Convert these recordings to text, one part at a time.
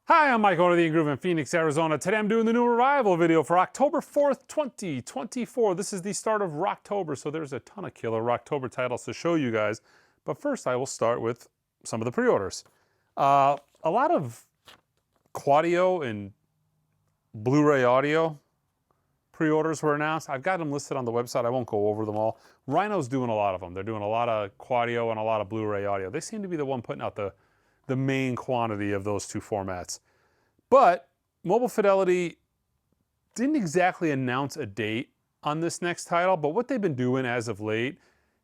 Hi, I'm Mike, owner of the Groove in Phoenix, Arizona. Today I'm doing the new Arrival video for October 4th, 2024. This is the start of Rocktober, so there's a ton of killer Rocktober titles to show you guys. But first I will start with some of the pre-orders. A lot of Quadio and Blu-ray audio pre-orders were announced. I've got them listed on the website. I won't go over them all. Rhino's doing a lot of them. They're doing a lot of Quadio and a lot of Blu-ray audio. They seem to be the one putting out the main quantity of those two formats. But Mobile Fidelity didn't exactly announce a date on this next title, but what they've been doing as of late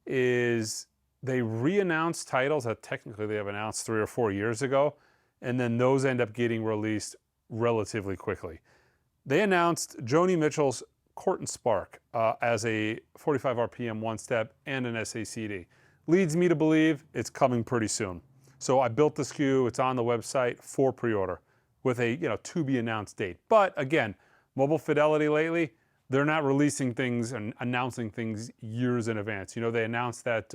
is they re-announce titles that technically they have announced 3 or 4 years ago, and then those end up getting released relatively quickly. They announced Joni Mitchell's Court and Spark as a 45 RPM one-step and an SACD. Leads me to believe it's coming pretty soon. So I built the SKU, it's on the website for pre-order with a to be announced date. But again, Mobile Fidelity lately, they're not releasing things and announcing things years in advance. You know, they announced that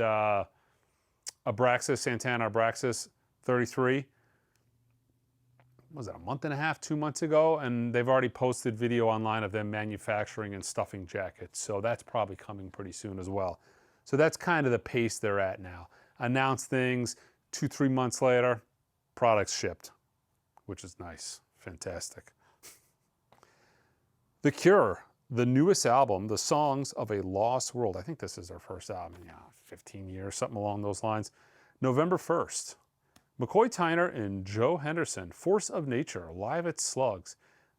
Abraxas, Santana Abraxas 33, was that a month and a half, 2 months ago? And they've already posted video online of them manufacturing and stuffing jackets. So that's probably coming pretty soon as well. So that's kind of the pace they're at now. Announce things, 2-3 months later, products shipped, which is nice, fantastic. The Cure, the newest album, The Songs of a Lost World. I think this is their first album in 15 years, something along those lines. November 1st, McCoy Tyner and Joe Henderson, Force of Nature, live at Slugs.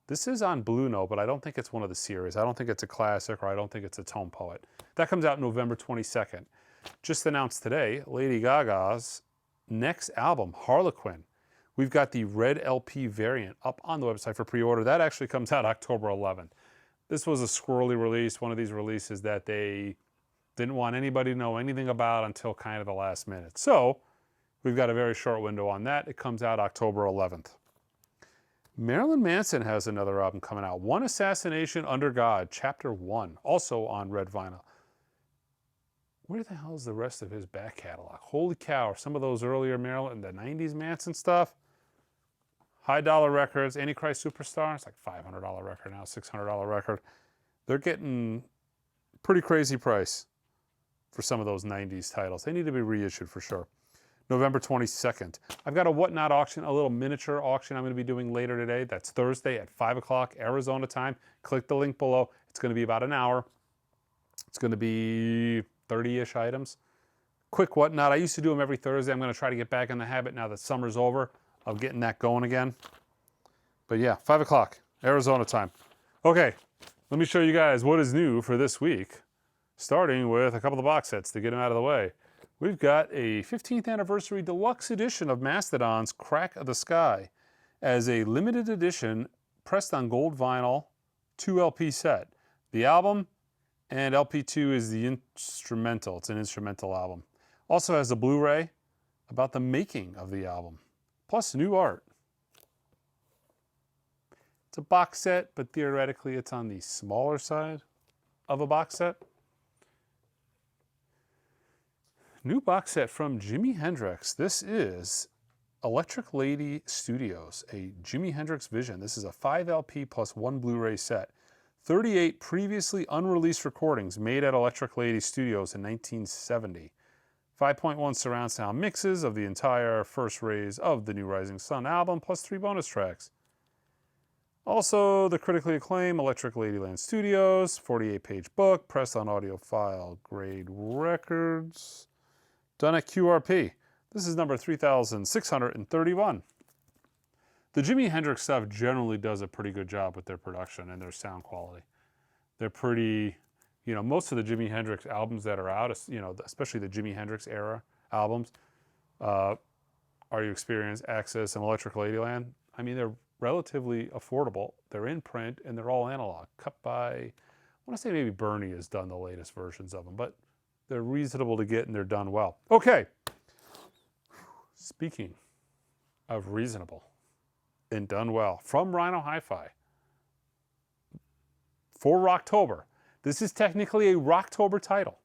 This is on Blue Note, but I don't think it's one of the series. I don't think it's a classic, or I don't think it's a tone poet. That comes out November 22nd. Just announced today, Lady Gaga's next album, Harlequin. We've got the red LP variant up on the website for pre-order. That actually comes out October 11th. This was a squirrely release, one of these releases that they didn't want anybody to know anything about until kind of the last minute. So we've got a very short window on that. It comes out October 11th. Marilyn Manson has another album coming out, One Assassination Under God, Chapter 1, also on red vinyl. Where the hell is the rest of his back catalog? Holy cow, some of those earlier Marilyn, the 90s Manson stuff. High dollar records, Antichrist Superstar, it's like $500 record now, $600 record. They're getting pretty crazy price for some of those 90s titles. They need to be reissued for sure. November 22nd. I've got a Whatnot auction, a little miniature auction I'm going to be doing later today. That's Thursday at 5 o'clock Arizona time. Click the link below. It's going to be about an hour. It's going to be 30-ish items. Quick Whatnot. I used to do them every Thursday. I'm going to try to get back in the habit now that summer's over of getting that going again. But yeah, 5 o'clock Arizona time. Okay, let me show you guys what is new for this week, starting with a couple of box sets to get them out of the way. We've got a 15th anniversary deluxe edition of Mastodon's Crack of the Sky as a limited edition pressed on gold vinyl 2 LP set. The album and LP2 is the instrumental. It's an instrumental album. Also has a Blu-ray about the making of the album, plus new art. It's a box set, but theoretically it's on the smaller side of a box set. New box set from Jimi Hendrix. This is Electric Lady Studios, a Jimi Hendrix Vision. This is a 5 LP plus 1 Blu-ray set. 38 previously unreleased recordings made at Electric Lady Studios in 1970. 5.1 surround sound mixes of the entire First Rays of the New Rising Sun album, plus 3 bonus tracks. Also, the critically acclaimed Electric Ladyland Studios, 48-page book, pressed on audiophile grade records, done at QRP. This is number 3631. The Jimi Hendrix stuff generally does a pretty good job with their production and their sound quality. They're pretty, most of the Jimi Hendrix albums that are out, especially the Jimi Hendrix era albums, Are You Experienced, Access, and Electric Ladyland, I mean, they're relatively affordable. They're in print and they're all analog, cut by, I want to say maybe Bernie has done the latest versions of them, but they're reasonable to get and they're done well. Okay, speaking of reasonable and done well, from Rhino Hi-Fi for Rocktober. This is technically a Rocktober title.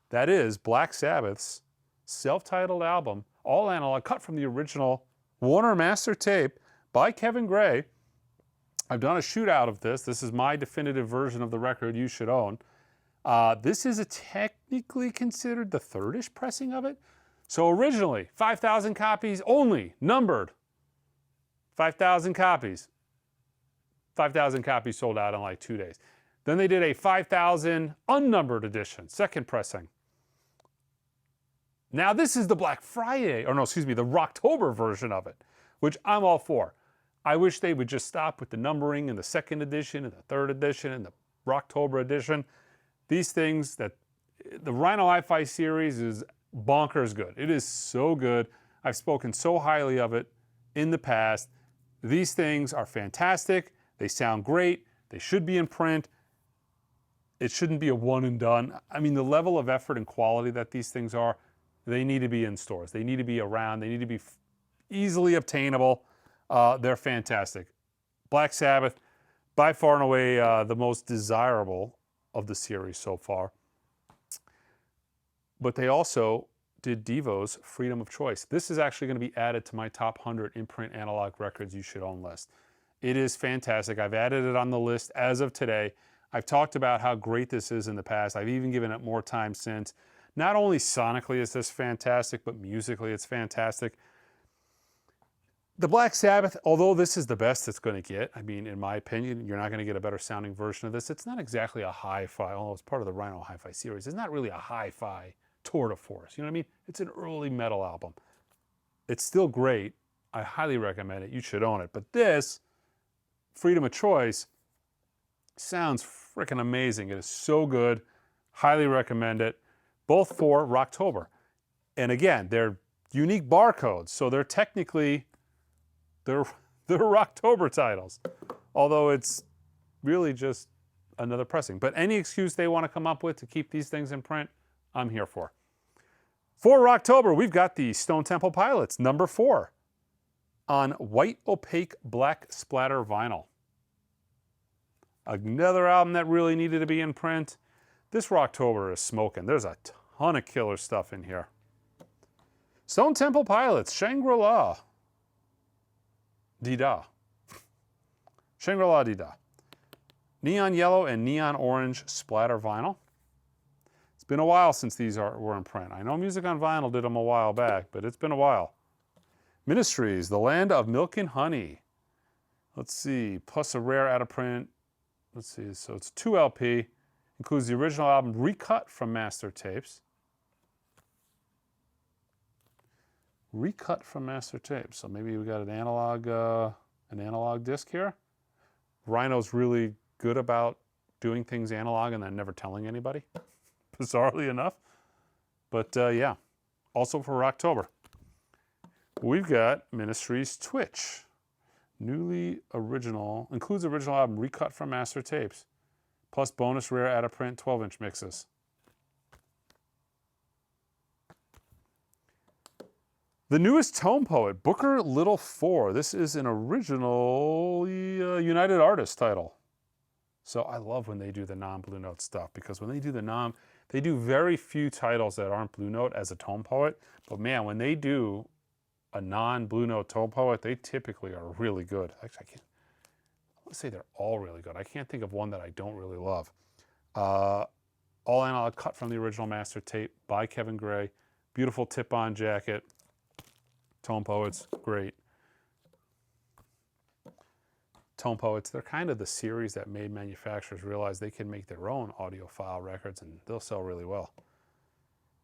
That is Black Sabbath's self-titled album, all analog, cut from the original Warner master tape by Kevin Gray. I've done a shootout of this. This is my definitive version of the record you should own. This is technically considered the third-ish pressing of it. So originally, 5,000 copies only, numbered. 5,000 copies. 5,000 copies sold out in like 2 days. Then they did a 5,000 unnumbered edition, second pressing. Now this is the Black Friday, or no, excuse me, the Rocktober version of it, which I'm all for. I wish they would just stop with the numbering in the second edition and the third edition and the Rocktober edition. These things that the Rhino Hi-Fi series is bonkers good. It is so good. I've spoken so highly of it in the past. These things are fantastic. They sound great. They should be in print. It shouldn't be a one and done. I mean, the level of effort and quality that these things are, they need to be in stores. They need to be around. They need to be easily obtainable. They're fantastic. Black Sabbath, by far and away the most desirable of the series so far. But they also did Devo's Freedom of Choice. This is actually going to be added to my top 100 in-print analog records you should own list. It is fantastic. I've added it on the list as of today. I've talked about how great this is in the past. I've even given it more time since. Not only sonically is this fantastic, but musically it's fantastic. The Black Sabbath, although this is the best it's going to get, I mean, in my opinion, you're not going to get a better sounding version of this. It's not exactly a hi-fi, although it's part of the Rhino Hi-Fi series. It's not really a hi-fi tour de force. You know what I mean? It's an early metal album. It's still great. I highly recommend it. You should own it. But this, Freedom of Choice, sounds freaking amazing. It is so good. Highly recommend it. Both for Rocktober. And again, they're unique barcodes, so they're technically they're Rocktober titles, although it's really just another pressing. But any excuse they want to come up with to keep these things in print, I'm here for. For Rocktober, we've got the Stone Temple Pilots, number 4, on white opaque black splatter vinyl. Another album that really needed to be in print. This Rocktober is smoking. There's a ton of killer stuff in here. Stone Temple Pilots, Shangri-La. Dida. Shangri-La Dida. Neon yellow and neon orange splatter vinyl. It's been a while since these were in print. I know Music on Vinyl did them a while back, but it's been a while. Ministries, The Land of Milk and Honey. Let's see, plus a rare out of print. Let's see, so it's 2 LP. Includes the original album recut from master tapes. Recut from master tapes. So maybe we got an analog disc here. Rhino's really good about doing things analog and then never telling anybody, bizarrely enough. But yeah, also for Rocktober. We've got Ministries Twitch. Newly original, includes original album recut from master tapes, plus bonus rare out of print 12-inch mixes. The newest Tone Poet, Booker Little 4. This is an original United Artists title. So I love when they do the non-Blue Note stuff, because when they do they do very few titles that aren't Blue Note as a Tone Poet. But man, when they do a non-Blue Note Tone Poet, they typically are really good. Actually, I want to say they're all really good. I can't think of one that I don't really love. All analog, cut from the original master tape by Kevin Gray. Beautiful tip-on jacket. Tone Poets, great. Tone Poets, they're kind of the series that made manufacturers realize they can make their own audiophile records and they'll sell really well.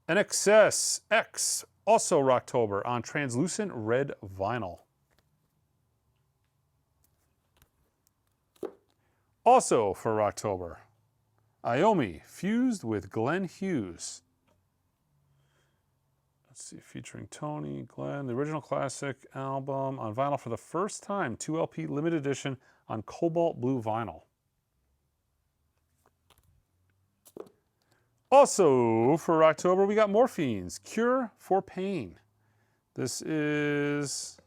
INXS X, also Rocktober, on translucent red vinyl. Also for Rocktober, Iomi, fused with Glenn Hughes. Let's see, featuring Tony, Glenn, the original classic album on vinyl for the first time, 2 LP limited edition on cobalt blue vinyl. Also for October, we got Morphine's Cure for Pain. This is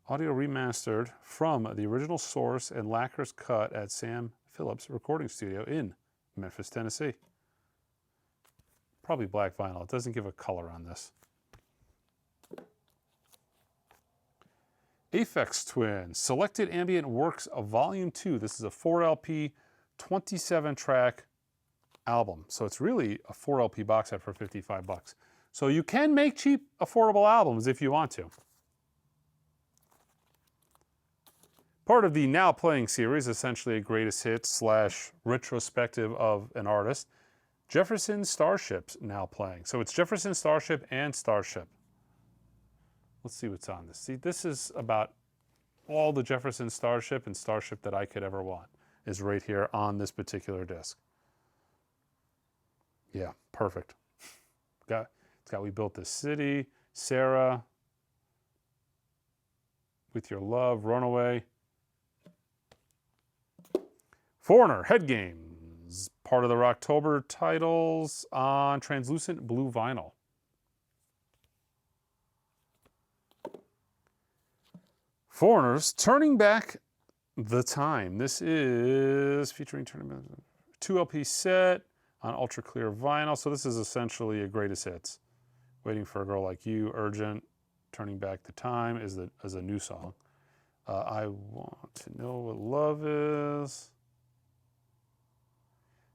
audio remastered from the original source and lacquer's cut at Sam Phillips Recording Studio in Memphis, Tennessee. Probably black vinyl. It doesn't give a color on this. Aphex Twin, Selected Ambient Works of Volume 2. This is a 4LP, 27-track album. So it's really a 4LP box set for 55 bucks. So you can make cheap, affordable albums if you want to. Part of the Now Playing series, essentially a greatest hits / retrospective of an artist. Jefferson Starship's Now Playing. So it's Jefferson Starship and Starship. Let's see what's on this. See, this is about all the Jefferson Starship and Starship that I could ever want is right here on this particular disc. Yeah, perfect. It's got We Built This City, Sarah, With Your Love, Runaway. Foreigner, Head Games, part of the Rocktober titles on translucent blue vinyl. Foreigners, Turning Back the Time. This is featuring 2LP set on ultra clear vinyl. So this is essentially a greatest hits. Waiting for a Girl Like You, Urgent, Turning Back the Time is a new song. I Want to Know What Love Is.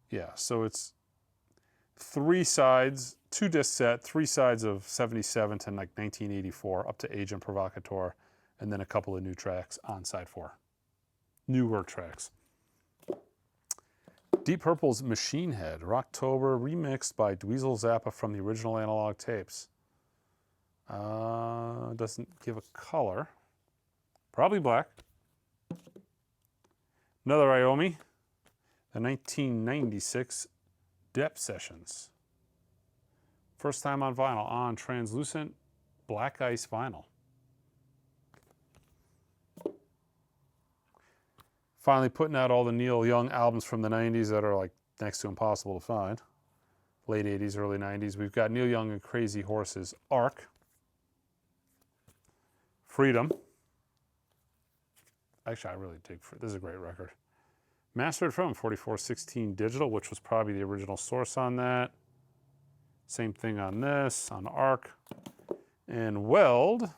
Yeah, so it's 3 sides, 2 disc set, 3 sides of 77 to like 1984, up to Agent Provocateur, and then a couple of new tracks on side 4. Newer tracks. Deep Purple's Machine Head, Rocktober, remixed by Dweezil Zappa from the original analog tapes. Doesn't give a color. Probably black. Another Iommi, the 1996 Depth Sessions. First time on vinyl, on translucent black ice vinyl. Finally putting out all the Neil Young albums from the 90s that are like next to impossible to find. Late 80s, early 90s. We've got Neil Young and Crazy Horses, Arc. Freedom. Actually, I really dig Freedom. This is a great record. Mastered from 4416 Digital, which was probably the original source on that. Same thing on this, on Arc. And Weld.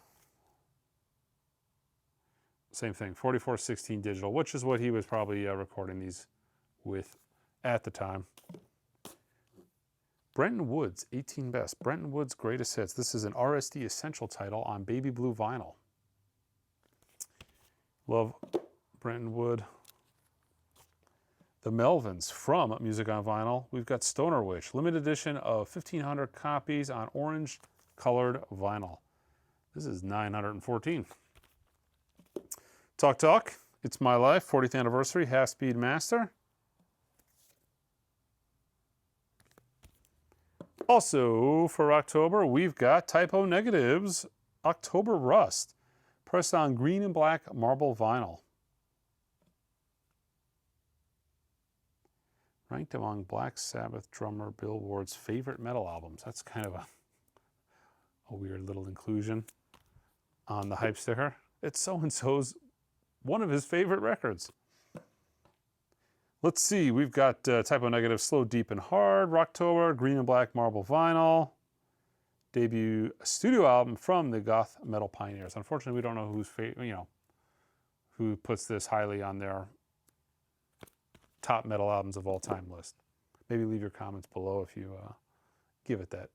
Same thing, 4416 Digital, which is what he was probably recording these with at the time. Brenton Woods, 18 Best. Brenton Woods Greatest Hits. This is an RSD Essential title on baby blue vinyl. Love Brenton Wood. The Melvins from Music on Vinyl. We've got Stoner Witch, limited edition of 1,500 copies on orange colored vinyl. This is 914. Talk, It's My Life, 40th anniversary, half-speed master. Also, for October, we've got Typo Negatives, October Rust, pressed on green and black marble vinyl. Ranked among Black Sabbath drummer Bill Ward's favorite metal albums. That's kind of a weird little inclusion on the hype sticker. It's so-and-so's one of his favorite records. Let's see, we've got Typo Negative, Slow, Deep, and Hard, Rocktober, green and black marble vinyl. Debut studio album from the goth metal pioneers. Unfortunately, we don't know who puts this highly on their top metal albums of all time list. Maybe leave your comments below if you give it that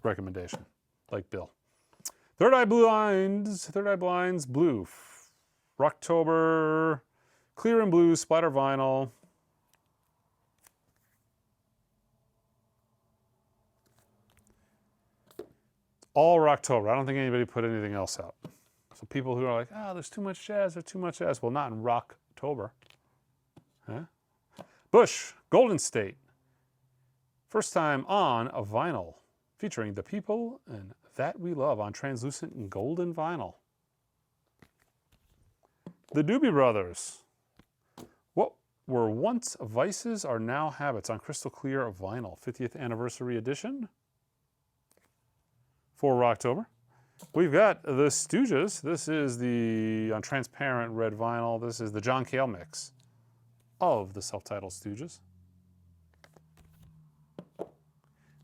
recommendation, like Bill. Third Eye Blinds Blue. Rocktober, clear and blue, splatter vinyl. All Rocktober. I don't think anybody put anything else out. So people who are like, there's too much jazz, there's too much jazz. Well, not in Rocktober. Huh? Bush, Golden State. First time on a vinyl, featuring The People and That We Love on translucent and golden vinyl. The Doobie Brothers. What were once vices are now habits on crystal clear vinyl. 50th anniversary edition for Rocktober. We've got the Stooges. This is the on transparent red vinyl. This is the John Cale mix of the self-titled Stooges.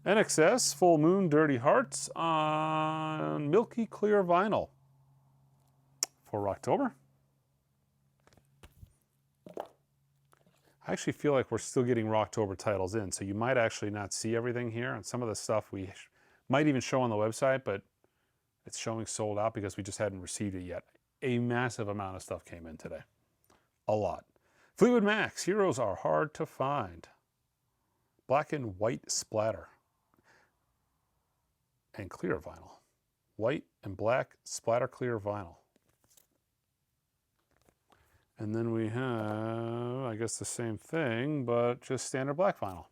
INXS, Full Moon, Dirty Hearts on milky clear vinyl. for Rocktober. I actually feel like we're still getting Rocktober titles in, so you might actually not see everything here. And some of the stuff we might even show on the website, but it's showing sold out because we just hadn't received it yet. A massive amount of stuff came in today. A lot. Fleetwood Mac's Heroes Are Hard to Find. Black and white splatter. And clear vinyl. White and black splatter clear vinyl. And then we have, I guess, the same thing, but just standard black vinyl.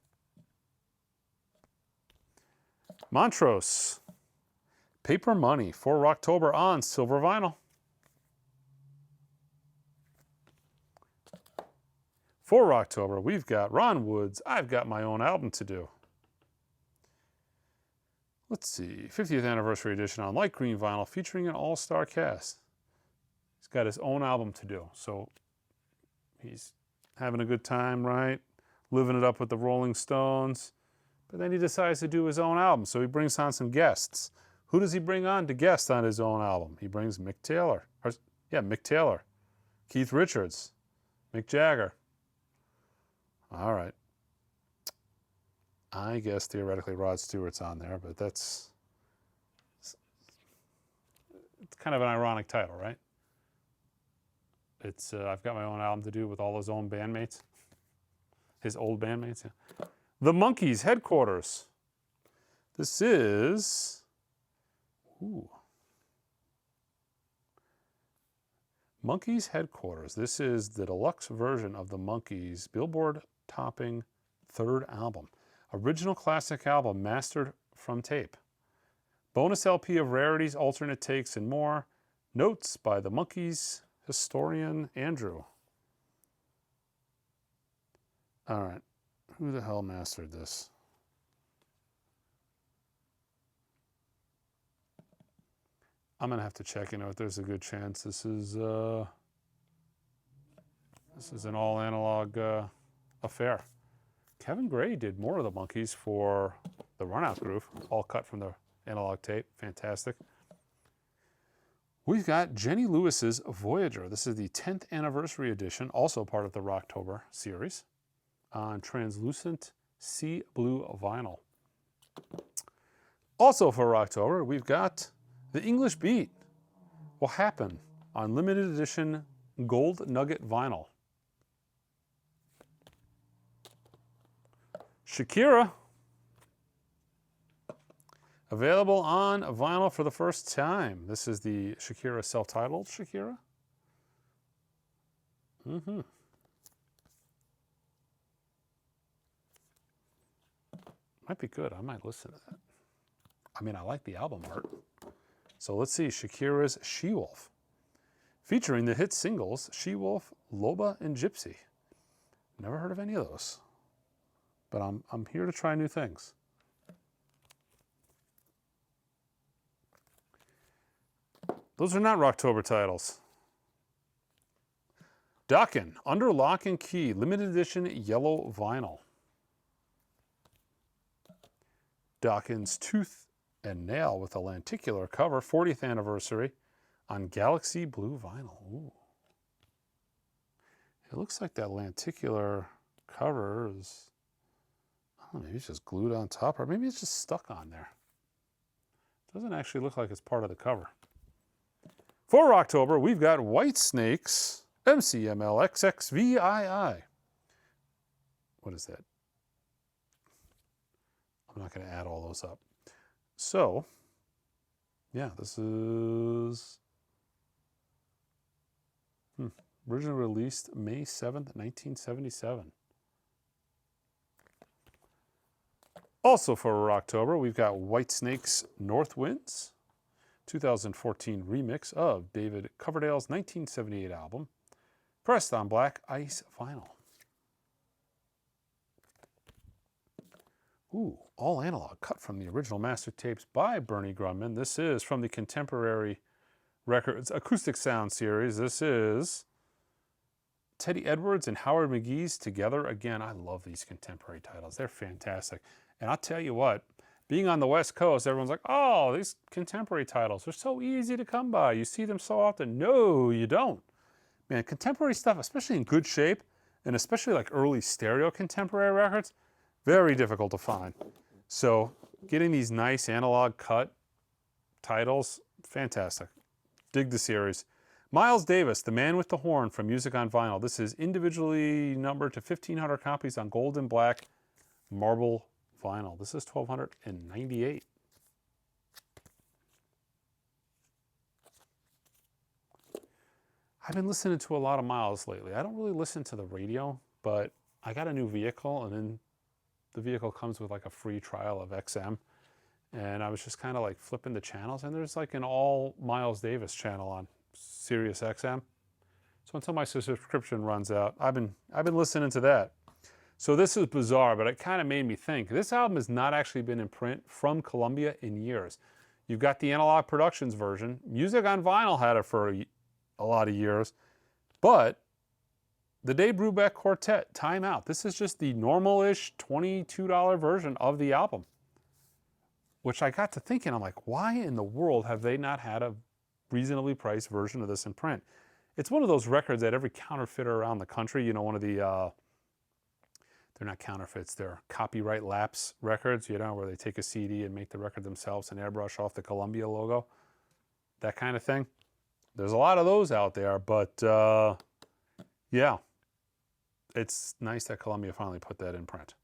Montrose. Paper Money for Rocktober on silver vinyl. For Rocktober, we've got Ron Wood's I've Got My Own Album to Do. Let's see, 50th anniversary edition on light green vinyl featuring an all-star cast. He's got his own album to do, so he's having a good time, right? Living it up with the Rolling Stones. But then he decides to do his own album, so he brings on some guests. Who does he bring on to guest on his own album? He brings Mick Taylor. Mick Taylor. Keith Richards. Mick Jagger. All right. I guess theoretically Rod Stewart's on there, but it's kind of an ironic title, right? It's I've got my own album to do with all his own bandmates. His old bandmates, yeah. The Monkees Headquarters. This is... Ooh. Monkees Headquarters. This is the deluxe version of the Monkees Billboard-topping third album. Original classic album mastered from tape. Bonus LP of rarities, alternate takes, and more. Notes by the Monkees historian Andrew. All right. Who the hell mastered this? I'm going to have to check, if there's a good chance this is an all analog affair. Kevin Gray did more of the Monkees for the Runout Groove, all cut from the analog tape. Fantastic. We've got Jenny Lewis's Voyager. This is the 10th anniversary edition, also part of the Rocktober series, on translucent sea blue vinyl. Also for Rocktober, we've got The English Beat Will Happen on limited edition gold nugget vinyl. Shakira, available on vinyl for the first time. This is the Shakira self-titled Shakira. Might be good. I might listen to that. I mean, I like the album art. So let's see, Shakira's She-Wolf, featuring the hit singles She-Wolf, Loba, and Gypsy. Never heard of any of those, but I'm here to try new things. Those are not Rocktober titles. Dokken, Under Lock and Key, limited edition yellow vinyl. Dokken's Tooth and Nail with a lenticular cover, 40th anniversary, on Galaxy Blue vinyl. Ooh. It looks like that lenticular cover is, I don't know, maybe it's just glued on top, or maybe it's just stuck on there. It doesn't actually look like it's part of the cover. For Rocktober, we've got Whitesnake's MCML XXVII. What is that? I'm not going to add all those up. So, yeah, this is originally released May 7th, 1977. Also for Rocktober, we've got Whitesnake's North Winds, 2014 remix of David Coverdale's 1978 album, pressed on black ice vinyl. Ooh, all analog, cut from the original master tapes by Bernie Grundman. This is from the Contemporary Records Acoustic Sound series. This is Teddy Edwards and Howard McGee's Together Again. I love these contemporary titles. They're fantastic. And I'll tell you what, being on the West Coast, everyone's like, oh, these contemporary titles are so easy to come by. You see them so often. No, you don't. Man, contemporary stuff, especially in good shape, and especially like early stereo contemporary records, very difficult to find. So getting these nice analog cut titles, fantastic. Dig the series. Miles Davis, The Man with the Horn from Music on Vinyl. This is individually numbered to 1,500 copies on gold and black marble vinyl. This is 1,298. I've been listening to a lot of Miles lately. I don't really listen to the radio, but I got a new vehicle, and then the vehicle comes with like a free trial of XM. And I was just kind of like flipping the channels, and there's like an all Miles Davis channel on Sirius XM. So until my subscription runs out, I've been listening to that. So this is bizarre, but it kind of made me think. This album has not actually been in print from Columbia in years. You've got the Analog Productions version. Music on Vinyl had it for a lot of years. But the Dave Brubeck Quartet, Time Out. This is just the normal-ish $22 version of the album. Which I got to thinking, I'm like, why in the world have they not had a reasonably priced version of this in print? It's one of those records that every counterfeiter around the country, you know, one of the... they're not counterfeits, they're copyright lapse records, you know, where they take a CD and make the record themselves and airbrush off the Columbia logo. That kind of thing. There's a lot of those out there, but yeah. It's nice that Columbia finally put that in print.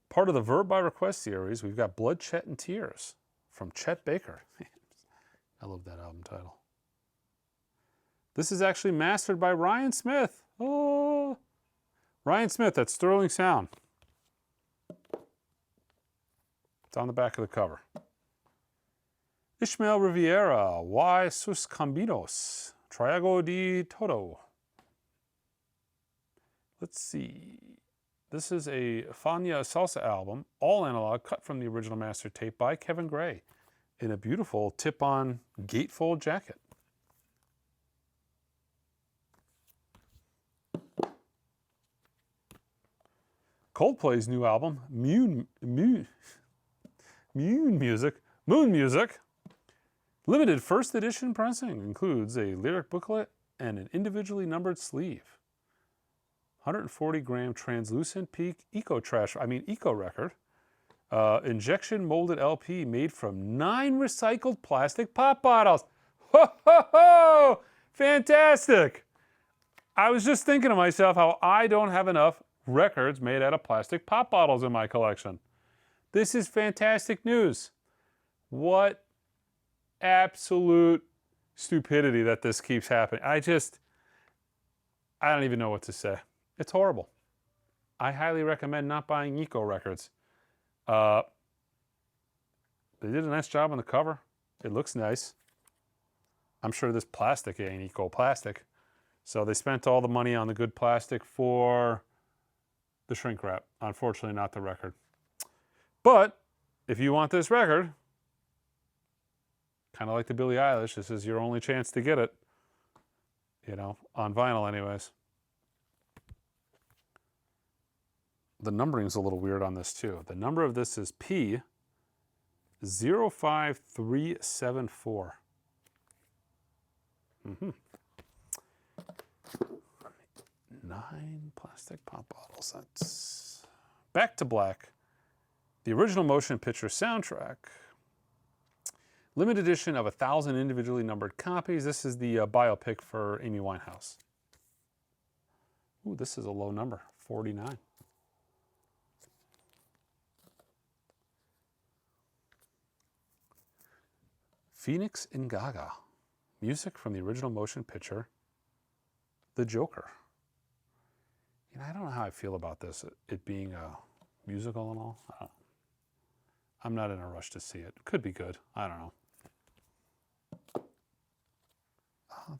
Part of the Verb by Request series, we've got Blood, Chet, and Tears from Chet Baker. I love that album title. This is actually mastered by Ryan Smith. Oh, Ryan Smith at Sterling Sound. It's on the back of the cover. Ishmael Riviera, Y sus Cambinos, Triago di Todo. Let's see. This is a Fania Salsa album, all analog, cut from the original master tape by Kevin Gray in a beautiful tip-on gatefold jacket. Coldplay's new album, Moon Music. Limited first edition pressing includes a lyric booklet and an individually numbered sleeve. 140-gram translucent peak eco record. Injection molded LP made from 9 recycled plastic pop bottles. Ho, ho, ho! Fantastic! I was just thinking to myself how I don't have enough records made out of plastic pop bottles in my collection. This is fantastic news. What absolute stupidity that this keeps happening. I don't even know what to say. It's horrible. I highly recommend not buying eco records. They did a nice job on the cover. It looks nice. I'm sure this plastic ain't eco plastic. So they spent all the money on the good plastic for the shrink wrap. Unfortunately, not the record. But if you want this record, kind of like the Billie Eilish, this is your only chance to get it. You know, on vinyl anyways. The numbering is a little weird on this too. The number of this is P05374. 9 plastic pop bottles. That's Back to Black. The original motion picture soundtrack. Limited edition of 1,000 individually numbered copies. This is the biopic for Amy Winehouse. Ooh, this is a low number, 49. Phoenix and Gaga. Music from the original motion picture, The Joker. You know, I don't know how I feel about this, it being a musical and all. I'm not in a rush to see it. Could be good. I don't know.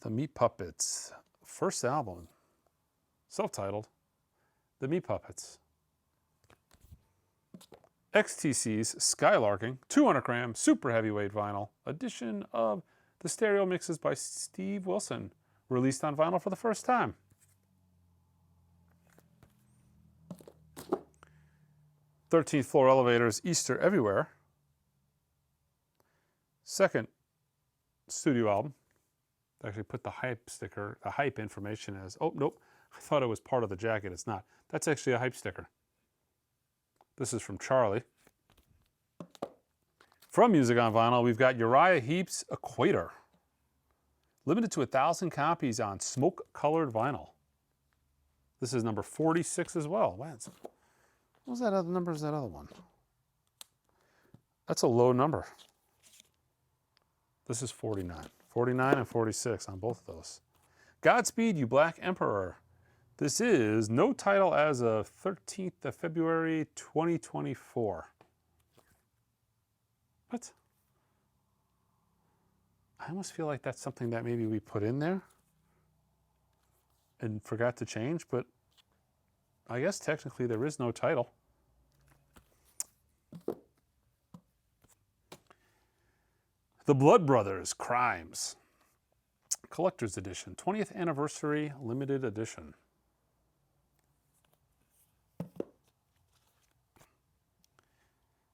The Meat Puppets. First album. Self-titled. The Meat Puppets. XTC's Skylarking. 200-gram super heavyweight vinyl. Edition of the stereo mixes by Steve Wilson. Released on vinyl for the first time. 13th Floor Elevators, Easter Everywhere. Second studio album. I actually put the hype sticker, the hype information as, oh, nope. I thought it was part of the jacket. It's not. That's actually a hype sticker. This is from Charlie. From Music on Vinyl, we've got Uriah Heep's Equator. Limited to 1,000 copies on smoke-colored vinyl. This is number 46 as well. Wow, what was that other number? Is that other one? That's a low number. This is 49. 49 and 46 on both of those. Godspeed, You Black Emperor. This is no title as of 13th of February 2024. What? I almost feel like that's something that maybe we put in there and forgot to change, but I guess technically there is no title. The Blood Brothers, Crimes. Collector's Edition, 20th Anniversary Limited Edition.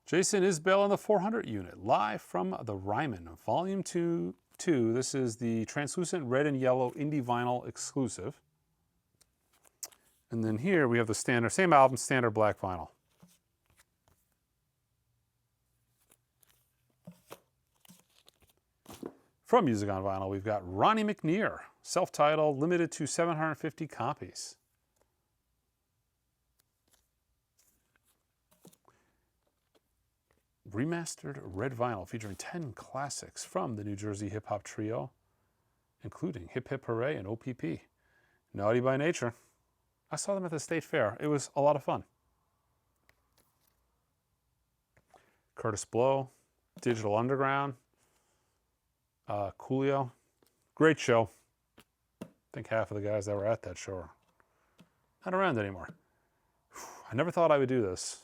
Jason Isbell and the 400 Unit, live from the Ryman, Volume 2. This is the translucent red and yellow indie vinyl exclusive. And then here we have the standard, same album, standard black vinyl. From Music on Vinyl, we've got Ronnie McNear, self-titled, limited to 750 copies. Remastered red vinyl featuring 10 classics from the New Jersey hip-hop trio, including Hip Hip Hooray and OPP. Naughty by Nature. I saw them at the State Fair. It was a lot of fun. Curtis Blow, Digital Underground, Coolio. Great show. I think half of the guys that were at that show are not around anymore. I never thought I would do this,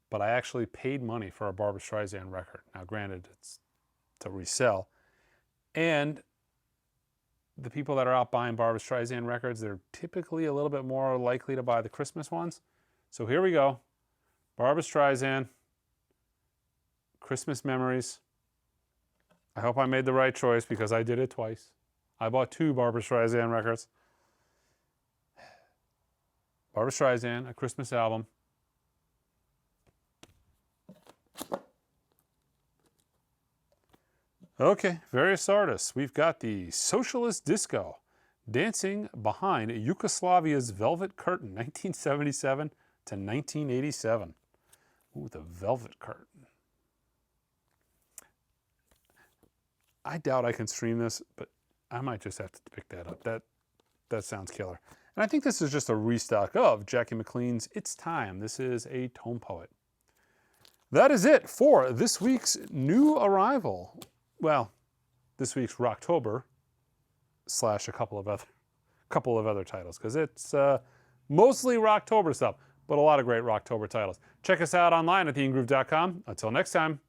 but I actually paid money for a Barbra Streisand record. Now, granted, it's to resell. And the people that are out buying Barbra Streisand records, they're typically a little bit more likely to buy the Christmas ones. So here we go. Barbra Streisand, Christmas Memories. I hope I made the right choice because I did it twice. I bought 2 Barbra Streisand records. Barbra Streisand, a Christmas album. Okay, various artists. We've got the Socialist Disco, Dancing Behind Yugoslavia's Velvet Curtain, 1977 to 1987. Ooh, the Velvet Curtain. I doubt I can stream this, but I might just have to pick that up. That sounds killer. And I think this is just a restock of Jackie McLean's It's Time. This is a tone poet. That is it for this week's new arrival. Well, this week's Rocktober / a couple of other titles, because it's mostly Rocktober stuff, but a lot of great Rocktober titles. Check us out online at theingroove.com. Until next time.